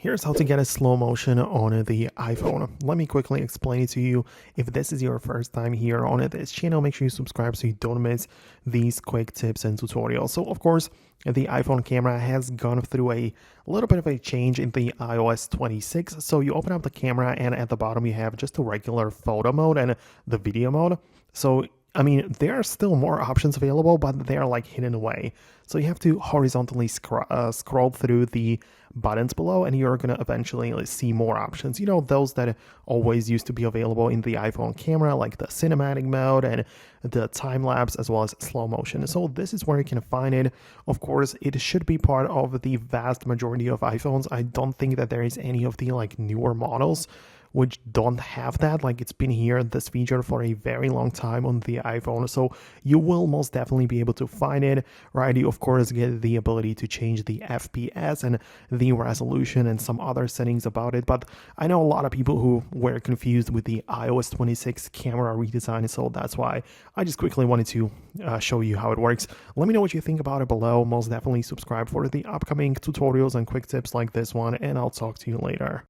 Here's how to get a slow motion on the iPhone. Let me quickly explain it to you. If this is your first time here on this channel, make sure you subscribe so you don't miss these quick tips and tutorials. So of course, the iPhone camera has gone through a little bit of a change in the iOS 26. So you open up the camera and at the bottom you have just a regular photo mode and the video mode. So I mean, there are still more options available, but they are like hidden away. So you have to horizontally scroll through the buttons below, and you're going to eventually see more options. You know, those that always used to be available in the iPhone camera, like the cinematic mode and the time lapse, as well as slow motion. So this is where you can find it. Of course, it should be part of the vast majority of iPhones. I don't think that there is any of the like newer models which don't have that. Like, it's been here, this feature, for a very long time on the iPhone, so you will most definitely be able to find it, right? You of course get the ability to change the FPS and the resolution and some other settings about it, but I know a lot of people who were confused with the iOS 26 camera redesign, so that's why I just quickly wanted to show you how it works. Let me know what you think about it below. Most definitely subscribe for the upcoming tutorials and quick tips like this one, and I'll talk to you later.